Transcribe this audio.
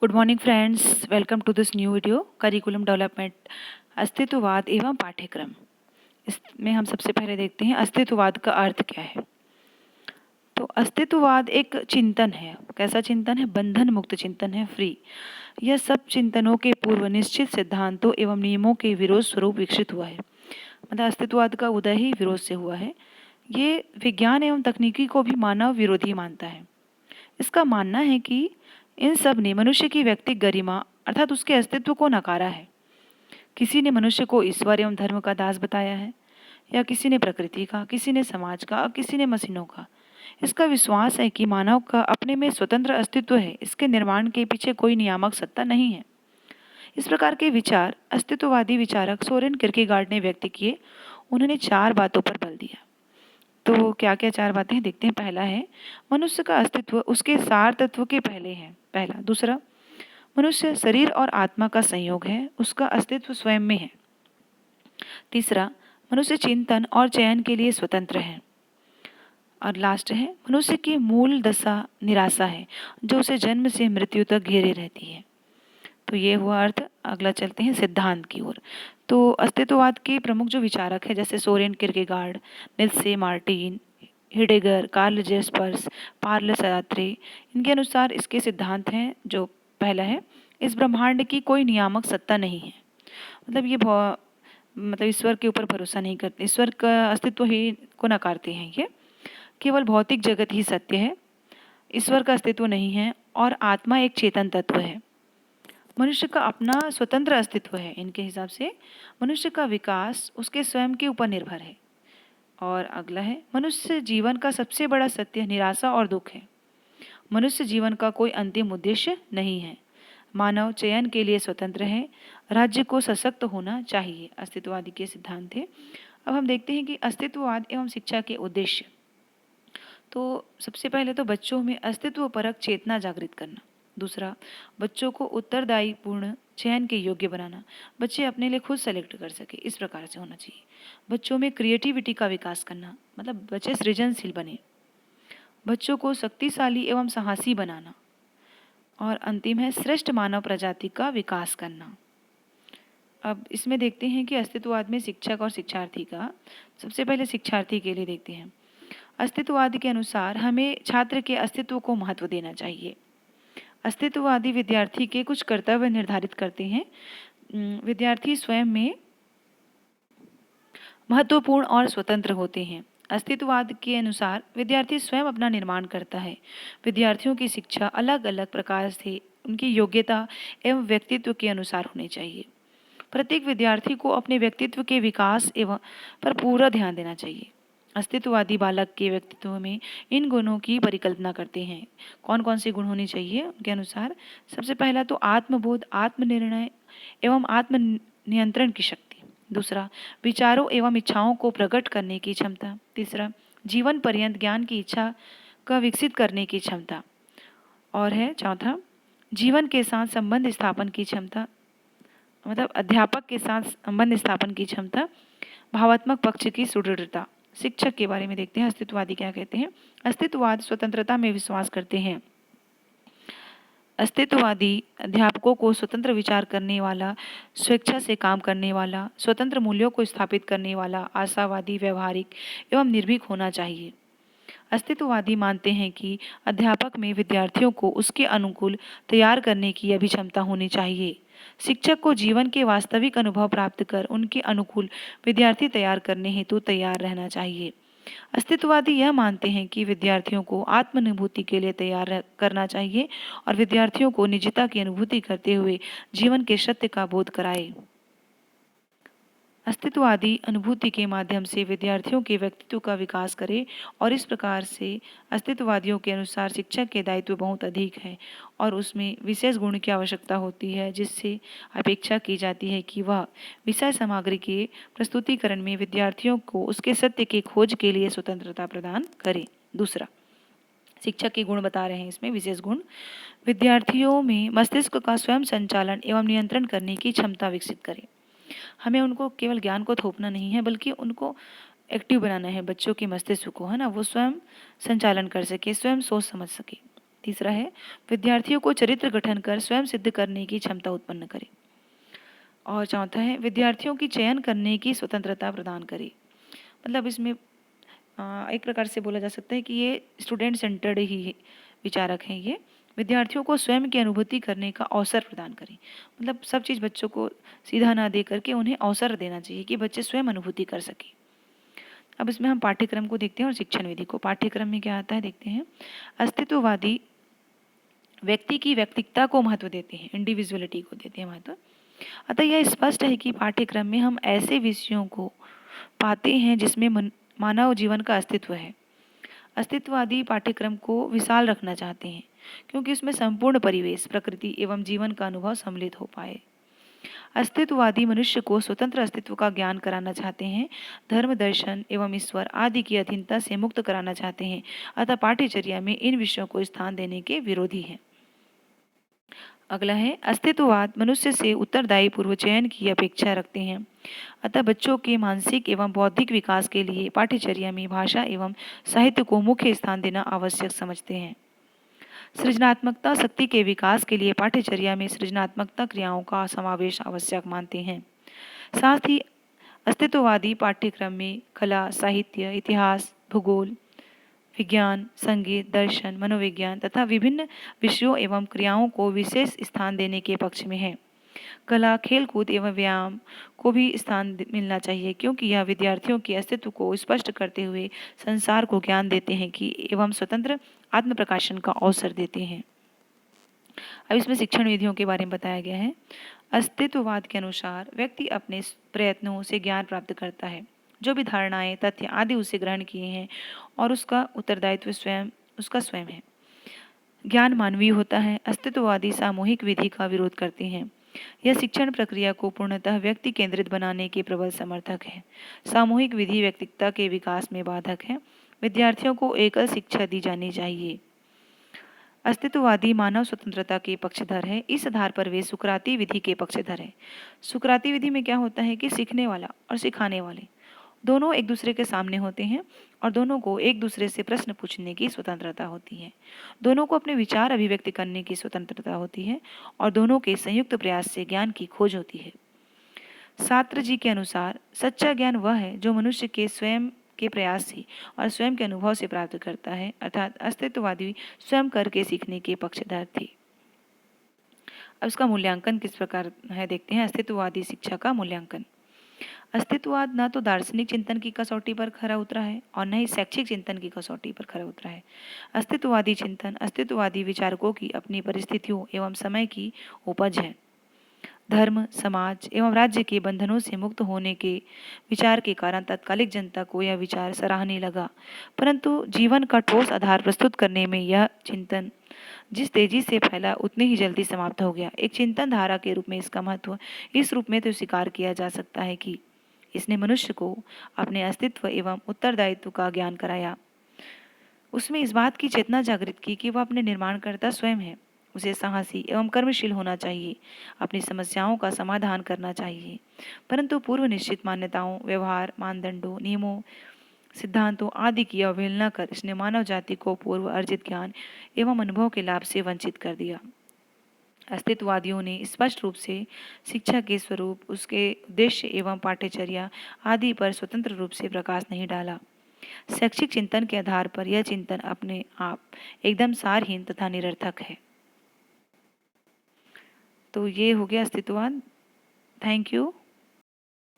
Good morning friends, welcome to this new video curriculum development अस्तित्ववाद एवं पाठ्यक्रम। इसमें हम सबसे पहले देखते हैं अस्तित्ववाद का अर्थ क्या है। तो अस्तित्ववाद एक चिंतन है। कैसा चिंतन है? बंधन मुक्त चिंतन है, फ्री। यह सब चिंतनों के पूर्व निश्चित सिद्धांतों एवं नियमों के विरोध स्वरूप विकसित हुआ है। मतलब अस्तित्ववाद का उदय ही विरोध से हुआ है। ये विज्ञान एवं तकनीकी को भी मानव विरोधी मानता है। इसका मानना है कि इन सब ने मनुष्य की व्यक्तिगत गरिमा अर्थात उसके अस्तित्व को नकारा है। किसी ने मनुष्य को ईश्वर एवं धर्म का दास बताया है, या किसी ने प्रकृति का, किसी ने समाज का और किसी ने मशीनों का। इसका विश्वास है कि मानव का अपने में स्वतंत्र अस्तित्व है, इसके निर्माण के पीछे कोई नियामक सत्ता नहीं है। इस प्रकार के विचार अस्तित्ववादी विचारक सोरेन किरकेगार्ड ने व्यक्त किए। उन्होंने 4 बातों पर बल दिया। तो क्या क्या 4 बातें हैं, देखते हैं। पहला है, मनुष्य का अस्तित्व उसके सार तत्व के पहले है, पहला। दूसरा, मनुष्य शरीर और आत्मा का संयोग है, उसका अस्तित्व स्वयं में है। तीसरा, मनुष्य चिंतन और चयन के लिए स्वतंत्र है। और लास्ट है, मनुष्य की मूल दशा निराशा है, जो उसे जन्म से मृत्यु तक घेरे रहती है। तो ये हुआ अर्थ। अगला चलते हैं सिद्धांत की ओर। तो अस्तित्ववाद के प्रमुख जो विचारक हैं, जैसे Soren Kierkegaard, Nietzsche Martin, Heidegger, Karl Jaspers, Paul Sartre, इनके अनुसार इसके सिद्धांत हैं। जो पहला है, इस ब्रह्मांड की कोई नियामक सत्ता नहीं है। मतलब ये मतलब ईश्वर के ऊपर भरोसा नहीं करते, ईश्वर का अस्तित्व ही को नकारते हैं। ये केवल भौतिक जगत ही सत्य है, ईश्वर का अस्तित्व नहीं है। और आत्मा एक चेतन तत्व है। मनुष्य का अपना स्वतंत्र अस्तित्व है। इनके हिसाब से मनुष्य का विकास उसके स्वयं के ऊपर निर्भर है। और अगला है, मनुष्य जीवन का सबसे बड़ा सत्य निराशा और दुख है। मनुष्य जीवन का कोई अंतिम उद्देश्य नहीं है। मानव चयन के लिए स्वतंत्र है। राज्य को सशक्त होना चाहिए। अस्तित्ववादी के सिद्धांत थे। अब हम देखते हैं कि अस्तित्ववाद एवं शिक्षा के उद्देश्य। तो सबसे पहले तो बच्चों में अस्तित्वपरक चेतना जागृत करना। दूसरा, बच्चों को उत्तरदायी पूर्ण चयन के योग्य बनाना। बच्चे अपने लिए खुद सेलेक्ट कर सके, इस प्रकार से होना चाहिए। बच्चों में क्रिएटिविटी का विकास करना, मतलब बच्चे सृजनशील बने। बच्चों को शक्तिशाली एवं साहसी बनाना। और अंतिम है, श्रेष्ठ मानव प्रजाति का विकास करना। अब इसमें देखते हैं कि अस्तित्ववाद में शिक्षक और शिक्षार्थी का। सबसे पहले शिक्षार्थी के लिए देखते हैं। अस्तित्ववाद के अनुसार हमें छात्र के अस्तित्व को महत्व देना चाहिए। अस्तित्ववादी विद्यार्थी के कुछ कर्तव्य निर्धारित करते हैं। विद्यार्थी स्वयं में महत्वपूर्ण और स्वतंत्र होते हैं। अस्तित्ववाद के अनुसार विद्यार्थी स्वयं अपना निर्माण करता है। विद्यार्थियों की शिक्षा अलग अलग प्रकार से उनकी योग्यता एवं व्यक्तित्व के अनुसार होनी चाहिए। प्रत्येक विद्यार्थी को अपने व्यक्तित्व के विकास एवं पर पूरा ध्यान देना चाहिए। अस्तित्ववादी बालक के व्यक्तित्व में इन गुणों की परिकल्पना करते हैं। कौन कौन से गुण होने चाहिए उनके अनुसार? सबसे पहला तो आत्मबोध, आत्मनिर्णय एवं आत्मनियंत्रण की शक्ति। दूसरा, विचारों एवं इच्छाओं को प्रकट करने की क्षमता। तीसरा, जीवन पर्यंत ज्ञान की इच्छा का विकसित करने की क्षमता। और है चौथा, जीवन के साथ संबंध स्थापन की क्षमता, मतलब अध्यापक के साथ संबंध स्थापन की क्षमता। भावात्मक पक्ष की सुदृढ़ता। शिक्षक के बारे में देखते हैं। अस्तित्ववादी क्या कहते हैं? अस्तित्ववाद स्वतंत्रता में विश्वास करते हैं। अस्तित्ववादी अध्यापकों को स्वतंत्र विचार करने वाला, स्वेच्छा से काम करने वाला, स्वतंत्र मूल्यों को स्थापित करने वाला, आशावादी, व्यवहारिक एवं निर्भीक होना चाहिए। अस्तित्ववादी मानते हैं कि अध्यापक में विद्यार्थियों को उसके अनुकूल तैयार करने की अभिक्षमता होनी चाहिए। शिक्षक को जीवन के वास्तविक अनुभव प्राप्त कर उनके अनुकूल विद्यार्थी तैयार करने हेतु तैयार रहना चाहिए। अस्तित्ववादी यह मानते हैं कि विद्यार्थियों को आत्मानुभूति के लिए तैयार करना चाहिए और विद्यार्थियों को निजता की अनुभूति करते हुए जीवन के सत्य का बोध कराए। अस्तित्ववादी अनुभूति के माध्यम से विद्यार्थियों के व्यक्तित्व का विकास करे। और इस प्रकार से अस्तित्ववादियों के अनुसार शिक्षक के दायित्व बहुत अधिक है और उसमें विशेष गुण की आवश्यकता होती है, जिससे अपेक्षा की जाती है कि वह विषय सामग्री के प्रस्तुतिकरण में विद्यार्थियों को उसके सत्य की खोज के लिए स्वतंत्रता प्रदान करे। दूसरा, शिक्षक के गुण बता रहे हैं इसमें विशेष गुण। विद्यार्थियों में मस्तिष्क का स्वयं संचालन एवं नियंत्रण करने की क्षमता विकसित करें। हमें उनको केवल ज्ञान को थोपना नहीं है, बल्कि उनको एक्टिव बनाना है। बच्चों के मस्तिष्क को, है ना, वो स्वयं संचालन कर सके, स्वयं सोच समझ सके। तीसरा है विद्यार्थियों को चरित्र गठन कर स्वयं सिद्ध करने की क्षमता उत्पन्न करे। और चौथा है विद्यार्थियों की चयन करने की स्वतंत्रता प्रदान करे। मतलब इसमें एक प्रकार से बोला जा सकता है कि ये स्टूडेंट सेंटर्ड ही विचारक हैं। ये विद्यार्थियों को स्वयं की अनुभूति करने का अवसर प्रदान करें। मतलब सब चीज़ बच्चों को सीधा ना दे करके उन्हें अवसर देना चाहिए कि बच्चे स्वयं अनुभूति कर सकें। अब इसमें हम पाठ्यक्रम को देखते हैं और शिक्षण विधि को। पाठ्यक्रम में क्या आता है देखते हैं। अस्तित्ववादी व्यक्ति की व्यक्तिकता को महत्व देते हैं, इंडिविजुअलिटी को देते हैं महत्व। अतः यह स्पष्ट है कि पाठ्यक्रम में हम ऐसे विषयों को पाते हैं जिसमें मानव जीवन का अस्तित्व है। अस्तित्ववादी पाठ्यक्रम को विशाल रखना चाहते हैं क्योंकि इसमें संपूर्ण परिवेश, प्रकृति एवं जीवन का अनुभव सम्मिलित हो पाए। अस्तित्ववादी मनुष्य को स्वतंत्र अस्तित्व का ज्ञान कराना चाहते हैं, धर्म, दर्शन एवं ईश्वर आदि की अधीनता से मुक्त कराना चाहते हैं। अतः पाठ्यचर्या में इन विषयों को स्थान देने के विरोधी हैं। अगला है अस्तित्ववाद मनुष्य से उत्तरदायी पूर्व चयन की अपेक्षा रखते हैं। अतः बच्चों के मानसिक एवं बौद्धिक विकास के लिए पाठ्यचर्या में भाषा एवं साहित्य को मुख्य स्थान देना आवश्यक समझते हैं। सृजनात्मकता शक्ति के विकास के लिए पाठ्यचर्या में सृजनात्मकता क्रियाओं का समावेश आवश्यक मानते हैं। साथ ही अस्तित्ववादी पाठ्यक्रम में कला, साहित्य, इतिहास, भूगोल, विज्ञान, संगीत, दर्शन, मनोविज्ञान तथा विभिन्न विषयों एवं क्रियाओं को विशेष स्थान देने के पक्ष में है। कला, खेलकूद एवं व्यायाम को भी स्थान मिलना चाहिए क्योंकि यह विद्यार्थियों के अस्तित्व को स्पष्ट करते हुए संसार को ज्ञान देते हैं कि एवं स्वतंत्र आत्म प्रकाशन का अवसर देते हैं। अब इसमें शिक्षण विधियों के बारे में बताया गया है। अस्तित्ववाद के अनुसार व्यक्ति अपने प्रयत्नों से ज्ञान प्राप्त करता है। जो भी धारणाएं, तथ्य आदि उसे ग्रहण किए हैं और उसका उत्तरदायित्व उसका स्वयं है। ज्ञान मानवीय होता है। अस्तित्ववादी सामूहिक विधि का विरोध करते हैं। यह शिक्षण प्रक्रिया को पूर्णतः व्यक्ति केंद्रित बनाने के प्रबल समर्थक है। सामूहिक विधि व्यक्तित्व के विकास में बाधक है। विद्यार्थियों को एकल शिक्षा दी जानी चाहिए। अस्तित्ववादी मानव स्वतंत्रता के पक्षधर है। इस आधार पर वे सुकराती विधि के पक्षधर है। सुकराती विधि में क्या होता है कि सीखने वाला और सिखाने वाले दोनों एक दूसरे के सामने होते हैं और दोनों को एक दूसरे से प्रश्न पूछने की स्वतंत्रता होती है। दोनों को अपने विचार अभिव्यक्त करने की स्वतंत्रता होती है और दोनों के संयुक्त प्रयास से ज्ञान की खोज होती है। सात्र जी के अनुसार सच्चा ज्ञान वह है जो मनुष्य के स्वयं के प्रयास से और स्वयं के अनुभव से प्राप्त करता है, अर्थात अस्तित्ववादी स्वयं करके सीखने के पक्षधर थे। अब इसका मूल्यांकन किस प्रकार है देखते हैं। अस्तित्ववादी शिक्षा का मूल्यांकन। अस्तित्ववाद न तो दार्शनिक चिंतन की कसौटी पर खरा उतरा है और न ही शैक्षिक चिंतन की कसौटी पर खरा उतरा है। अस्तित्ववादी चिंतन अस्तित्ववादी विचारकों की अपनी परिस्थितियों एवं समय की उपज है। धर्म, समाज एवं राज्य के बंधनों से मुक्त होने के विचार के कारण तत्कालिक जनता को यह विचार सराहनीय लगा, परंतु जीवन का ठोस आधार प्रस्तुत करने में यह चिंतन जिस तेजी से फैला उतनी ही जल्दी समाप्त हो गया। एक चिंतन धारा के रूप में इसका महत्व इस रूप में तो स्वीकार किया जा सकता है कि इसने मनुष्य को अपने अस्तित्व एवं उत्तरदायित्व का ज्ञान कराया। उसमें इस बात की चेतना जागृत की कि वह अपने निर्माणकर्ता स्वयं है। उसे साहसी एवं कर्मशील होना चाहिए, अपनी समस्याओं का समाधान करना चाहिए, परंतु पूर्व निश्चित मान्यताओं, व्यवहार, मानदंडों, नियमों, सिद्धांतों आदि की अवहेलना कर इसने मानव जाति को पूर्व अर्जित ज्ञान एवं अनुभव के लाभ से वंचित कर दिया। अस्तित्ववादियों ने स्पष्ट रूप से शिक्षा के स्वरूप, उसके उद्देश्य एवं पाठ्यचर्या आदि पर स्वतंत्र रूप से प्रकाश नहीं डाला। शैक्षिक चिंतन के आधार पर यह चिंतन अपने आप एकदम सारहीन तथा निरर्थक है। तो ये हो गया अस्तित्ववाद। Thank you.